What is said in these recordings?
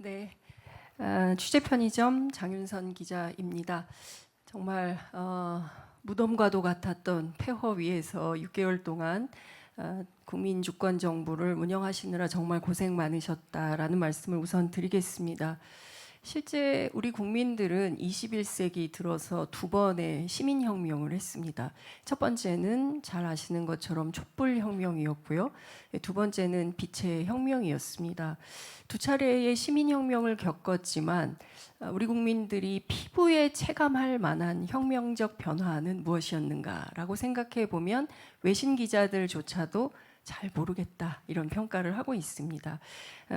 네, 취재 편의점 장윤선 기자입니다. 정말 무덤과도 같았던 폐허 위에서 6개월 동안 국민 주권 정부를 운영하시느라 정말 고생 많으셨다라는 말씀을 우선 드리겠습니다. 실제 우리 국민들은 21세기 들어서 두 번의 시민혁명을 했습니다. 첫 번째는 잘 아시는 것처럼 촛불혁명이었고요. 두 번째는 빛의 혁명이었습니다. 두 차례의 시민혁명을 겪었지만 우리 국민들이 피부에 체감할 만한 혁명적 변화는 무엇이었는가라고 생각해 보면 외신 기자들조차도 잘 모르겠다 이런 평가를 하고 있습니다.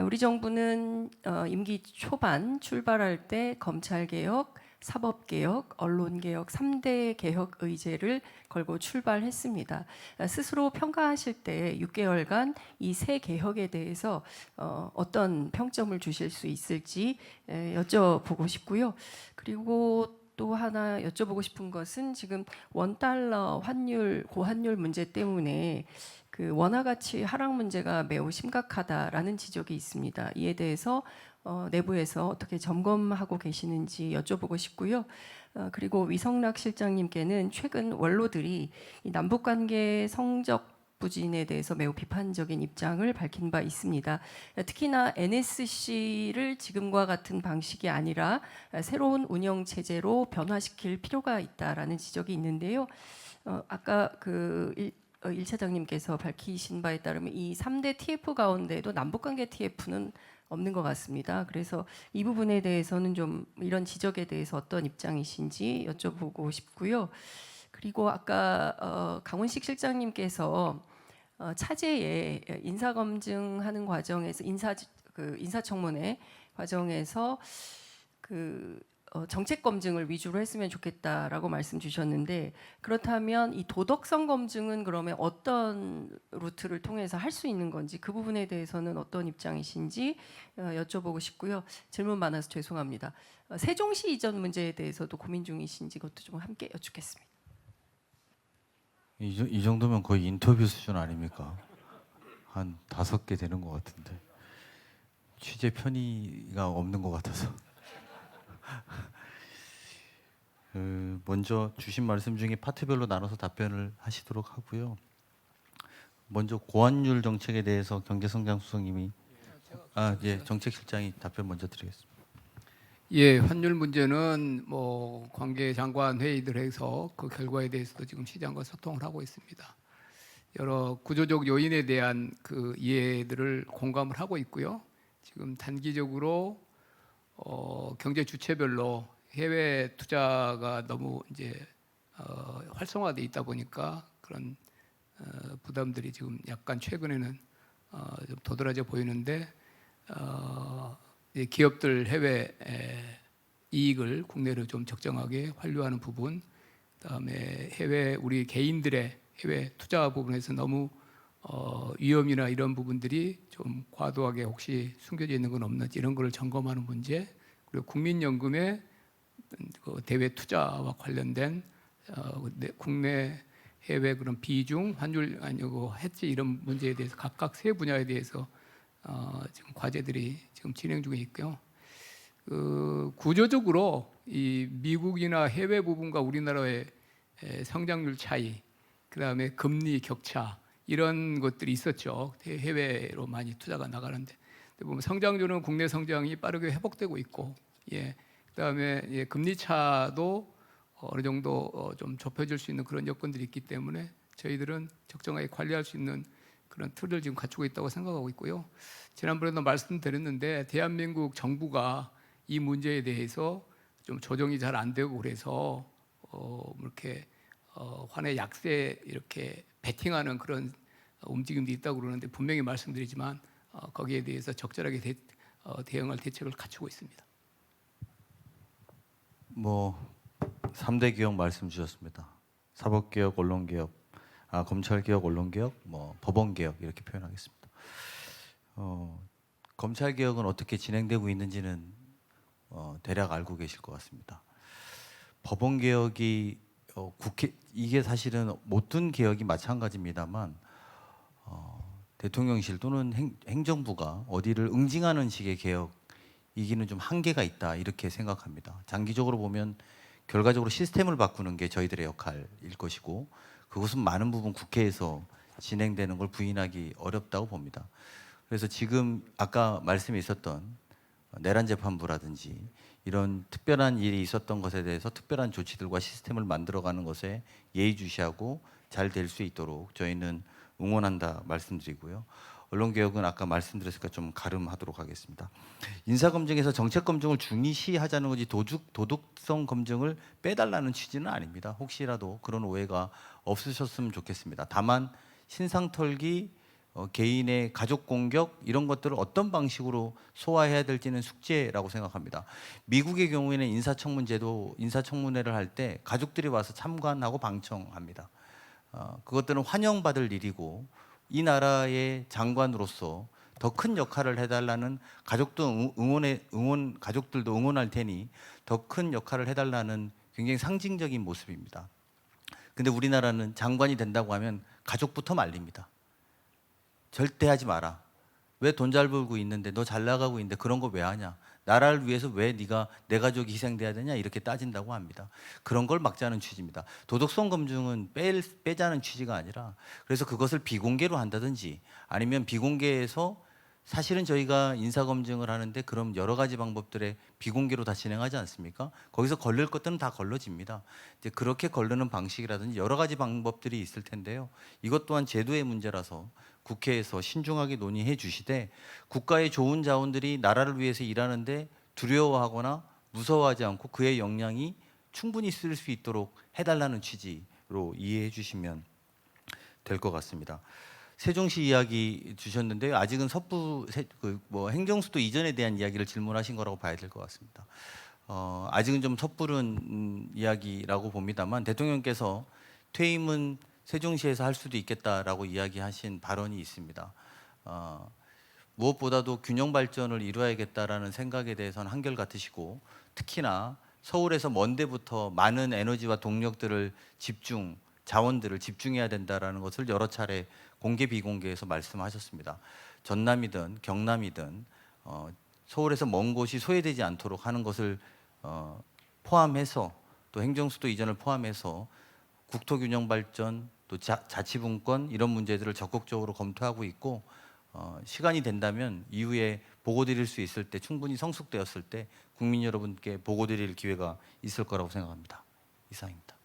우리 정부는 임기 초반 출발할 때 검찰개혁, 사법개혁, 언론개혁 3대 개혁 의제를 걸고 출발했습니다. 스스로 평가하실 때 6개월간 이 세 개혁에 대해서 어떤 평점을 주실 수 있을지 여쭤보고 싶고요. 그리고 또 하나 여쭤보고 싶은 것은 지금 원달러 환율 고환율 문제 때문에 그 원화 가치 하락 문제가 매우 심각하다라는 지적이 있습니다. 이에 대해서 내부에서 어떻게 점검하고 계시는지 여쭤보고 싶고요. 그리고 위성락 실장님께는 최근 원로들이 이 남북 관계 성적 부진에 대해서 매우 비판적인 입장을 밝힌 바 있습니다. 특히나 NSC를 지금과 같은 방식이 아니라 새로운 운영 체제로 변화시킬 필요가 있다라는 지적이 있는데요. 아까 그 1차장님께서 밝히신 바에 따르면 이 3대 TF 가운데도 남북관계 TF는 없는 것 같습니다. 그래서 이 부분에 대해서는 좀 이런 지적에 대해서 어떤 입장이신지 여쭤보고 싶고요. 그리고 아까 강훈식 실장님께서 차제에 인사검증하는 과정에서 인사청문회 과정에서 정책 검증을 위주로 했으면 좋겠다라고 말씀 주셨는데 그렇다면 이 도덕성 검증은 그러면 어떤 루트를 통해서 할 수 있는 건지 그 부분에 대해서는 어떤 입장이신지 여쭤보고 싶고요. 질문 많아서 죄송합니다. 세종시 이전 문제에 대해서도 고민 중이신지 그것도 좀 함께 여쭙겠습니다. 이 정도면 거의 인터뷰 수준 아닙니까? 한 5개 되는 것 같은데 취재 편의가 없는 것 같아서 먼저 주신 말씀 중에 파트별로 나눠서 답변을 하시도록 하고요. 먼저 고환율 정책에 대해서 경제성장수석님이 정책실장이 답변 먼저 드리겠습니다. 예, 환율 문제는 뭐 관계장관 회의들에서 그 결과에 대해서도 지금 시장과 소통을 하고 있습니다. 여러 구조적 요인에 대한 그 이해들을 공감을 하고 있고요. 지금 단기적으로 경제 주체별로 해외 투자가 너무 이제 활성화돼 있다 보니까 그런 부담들이 지금 약간 최근에는 좀 도드라져 보이는데 기업들 해외 이익을 국내로 좀 적정하게 환류하는 부분, 그다음에 해외 우리 개인들의 해외 투자 부분에서 너무 위험이나 이런 부분들이 좀 과도하게 혹시 숨겨져 있는 건 없는지 이런 걸 점검하는 문제, 그리고 국민연금의 그 대외 투자와 관련된 국내 해외 그런 비중 환율 아니고 해지 이런 문제에 대해서 각각 세 분야에 대해서 지금 과제들이 지금 진행 중에 있고요. 구조적으로 이 미국이나 해외 부분과 우리나라의 성장률 차이, 그다음에 금리 격차 이런 것들이 있었죠. 해외로 많이 투자가 나가는데 보면 성장률은 국내 성장이 빠르게 회복되고 있고, 그다음에 금리 차도 어느 정도 좀 좁혀질 수 있는 그런 여건들이 있기 때문에 저희들은 적정하게 관리할 수 있는 그런 틀을 지금 갖추고 있다고 생각하고 있고요. 지난번에도 말씀드렸는데 대한민국 정부가 이 문제에 대해서 좀 조정이 잘 안 되고 그래서 이렇게 환의 약세 이렇게 베팅하는 그런 움직임도 있다고 그러는데 분명히 말씀드리지만 거기에 대해서 적절하게 대응할 대책을 갖추고 있습니다. 3대 개혁 말씀 주셨습니다. 사법개혁, 언론개혁, 검찰개혁, 언론개혁, 법원개혁 이렇게 표현하겠습니다. 검찰개혁은 어떻게 진행되고 있는지는 대략 알고 계실 것 같습니다. 법원개혁이 이게 사실은 모든 개혁이 마찬가지입니다만 대통령실 또는 행정부가 어디를 응징하는 식의 개혁 이기는 좀 한계가 있다 이렇게 생각합니다. 장기적으로 보면 결과적으로 시스템을 바꾸는 게 저희들의 역할일 것이고 그것은 많은 부분 국회에서 진행되는 걸 부인하기 어렵다고 봅니다. 그래서 지금 아까 말씀이 있었던 내란 재판부라든지 이런 특별한 일이 있었던 것에 대해서 특별한 조치들과 시스템을 만들어가는 것에 예의주시하고 잘 될 수 있도록 저희는 응원한다 말씀드리고요. 언론개혁은 아까 말씀드렸으니까 좀 가름하도록 하겠습니다. 인사검증에서 정책검증을 중시하자는 거지 도덕성 검증을 빼달라는 취지는 아닙니다. 혹시라도 그런 오해가 없으셨으면 좋겠습니다. 다만 신상털기, 개인의 가족 공격 이런 것들을 어떤 방식으로 소화해야 될지는 숙제라고 생각합니다. 미국의 경우에는 인사청문회를 할 때 가족들이 와서 참관하고 방청합니다. 그것들은 환영받을 일이고 이 나라의 장관으로서 더 큰 역할을 해달라는 가족들도 응원할 테니 더 큰 역할을 해달라는 굉장히 상징적인 모습입니다. 근데 우리나라는 장관이 된다고 하면 가족부터 말립니다. 절대 하지 마라. 왜 돈 잘 벌고 있는데 너 잘 나가고 있는데 그런 거 왜 하냐? 나라를 위해서 왜 네가 내 가족이 희생돼야 되냐? 이렇게 따진다고 합니다. 그런 걸 막자는 취지입니다. 도덕성 검증은 빼자는 취지가 아니라 그래서 그것을 비공개로 한다든지 아니면 비공개에서 사실은 저희가 인사검증을 하는데 그럼 여러 가지 방법들에 비공개로 다 진행하지 않습니까? 거기서 걸릴 것들은 다 걸러집니다. 이제 그렇게 걸르는 방식이라든지 여러 가지 방법들이 있을 텐데요. 이것 또한 제도의 문제라서 국회에서 신중하게 논의해 주시되 국가의 좋은 자원들이 나라를 위해서 일하는데 두려워하거나 무서워하지 않고 그의 역량이 충분히 쓸 수 있도록 해달라는 취지로 이해해 주시면 될 것 같습니다. 세종시 이야기 주셨는데요. 아직은 행정수도 이전에 대한 이야기를 질문하신 거라고 봐야 될 것 같습니다. 아직은 좀 섣부른 이야기라고 봅니다만 대통령께서 퇴임은 세종시에서 할 수도 있겠다라고 이야기하신 발언이 있습니다. 무엇보다도 균형 발전을 이루어야겠다라는 생각에 대해서는 한결같으시고 특히나 서울에서 먼 데부터 많은 에너지와 동력들을 자원들을 집중해야 된다라는 것을 여러 차례 공개 비공개에서 말씀하셨습니다. 전남이든 경남이든 서울에서 먼 곳이 소외되지 않도록 하는 것을 포함해서 또 행정수도 이전을 포함해서 국토균형 발전 또 자치분권 이런 문제들을 적극적으로 검토하고 있고 시간이 된다면 이후에 보고 드릴 수 있을 때 충분히 성숙되었을 때 국민 여러분께 보고 드릴 기회가 있을 거라고 생각합니다. 이상입니다.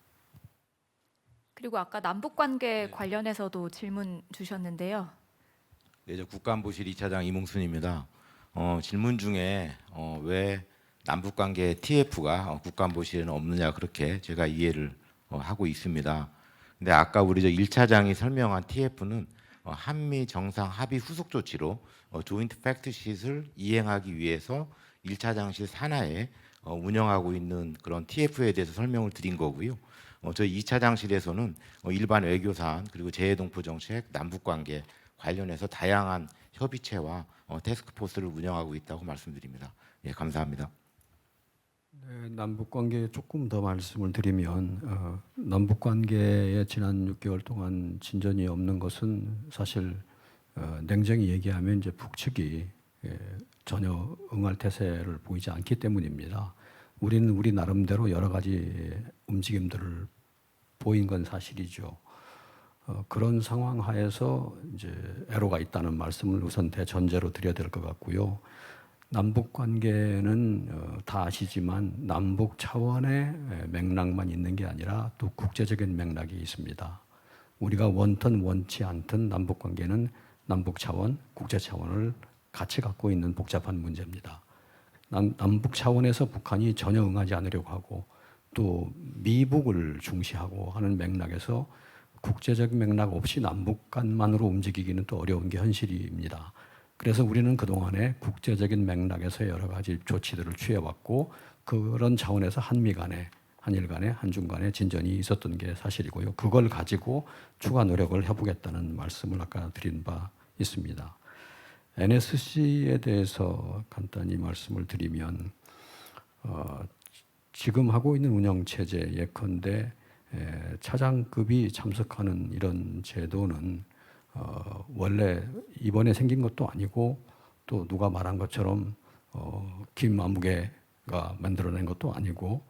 그리고 아까 남북 관계 관련해서도 질문 주셨는데요. 네, 저 국가안보실 2차장 이몽순입니다. 질문 중에 왜 남북 관계 TF가 국가안보실에는 없느냐 그렇게 제가 이해를 하고 있습니다. 근데 아까 우리 저 1차장이 설명한 TF는 한미 정상 합의 후속 조치로 조인트 팩트시트를 이행하기 위해서 1차장실 산하에 운영하고 있는 그런 TF에 대해서 설명을 드린 거고요. 저희 2차장실에서는 일반 외교사안 그리고 재해동포 정책, 남북 관계 관련해서 다양한 협의체와 태스크포스를 운영하고 있다고 말씀드립니다. 예, 감사합니다. 네, 남북 관계에 조금 더 말씀을 드리면 남북 관계에 지난 6개월 동안 진전이 없는 것은 사실 냉정히 얘기하면 이제 북측이 전혀 응할 태세를 보이지 않기 때문입니다. 우리는 우리 나름대로 여러 가지 움직임들을 보인 건 사실이죠. 그런 상황 하에서 이제 애로가 있다는 말씀을 우선 대전제로 드려야 될 것 같고요. 남북 관계는 다 아시지만 남북 차원의 맥락만 있는 게 아니라 또 국제적인 맥락이 있습니다. 우리가 원든 원치 않든 남북 관계는 남북 차원, 국제 차원을 같이 갖고 있는 복잡한 문제입니다. 남북 차원에서 북한이 전혀 응하지 않으려고 하고 또 미북을 중시하고 하는 맥락에서 국제적 맥락 없이 남북 간만으로 움직이기는 또 어려운 게 현실입니다. 그래서 우리는 그동안에 국제적인 맥락에서 여러 가지 조치들을 취해왔고 그런 차원에서 한미 간에, 한일 간에, 한중 간에 진전이 있었던 게 사실이고요. 그걸 가지고 추가 노력을 해보겠다는 말씀을 아까 드린 바 있습니다. NSC에 대해서 간단히 말씀을 드리면 지금 하고 있는 운영체제 예컨대 차장급이 참석하는 이런 제도는 원래 이번에 생긴 것도 아니고 또 누가 말한 것처럼 김아무개가 만들어낸 것도 아니고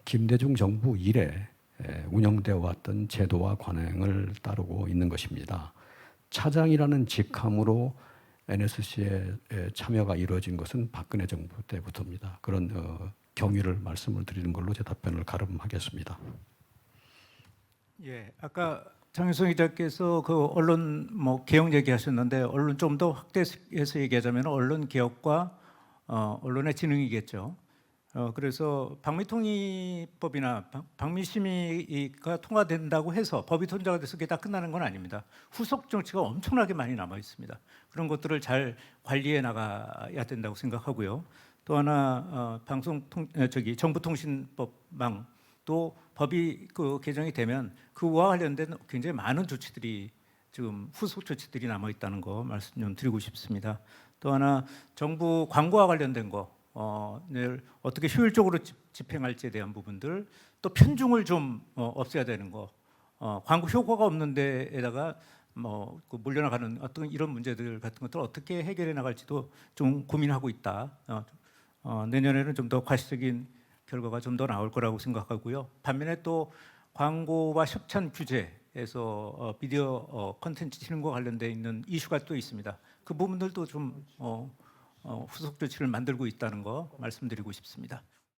김대중 정부 이래 운영되어 왔던 제도와 관행을 따르고 있는 것입니다. 차장이라는 직함으로 NSC에 참여가 이루어진 것은 박근혜 정부 때부터입니다. 그런 경위를 말씀을 드리는 걸로 제 답변을 가름하겠습니다. 예, 아까 장윤성 기자께서 그 언론 개혁 얘기하셨는데 언론 좀 더 확대해서 얘기하자면 언론 개혁과 언론의 지능이겠죠. 그래서 방미통일법이나 방미심의가 통과된다고 해서 법이 통과가 돼서 그게 다 끝나는 건 아닙니다. 후속 정치가 엄청나게 많이 남아 있습니다. 그런 것들을 잘 관리해 나가야 된다고 생각하고요. 또 하나 정보통신법망도 법이 그 개정이 되면 그와 관련된 굉장히 많은 조치들이 지금 후속 조치들이 남아 있다는 거 말씀 좀 드리고 싶습니다. 또 하나 정부 광고와 관련된 거 어떻게 효율적으로 집행할지에 대한 부분들, 또 편중을 좀 없애야 되는 거, 광고 효과가 없는 데에다가 그 몰려나가는 어떤 이런 문제들 같은 것들 어떻게 해결해 나갈지도 좀 고민하고 있다. 내년에는 좀 더 과시적인 결과가 좀 더 나올 거라고 생각하고요. 반면에 또 광고와 협찬 규제에서 미디어 콘텐츠 진흥과 관련돼 있는 이슈가 또 있습니다. 그 부분들도 좀 후속 조치를 만들고 있다는 거 말씀드리고 싶습니다.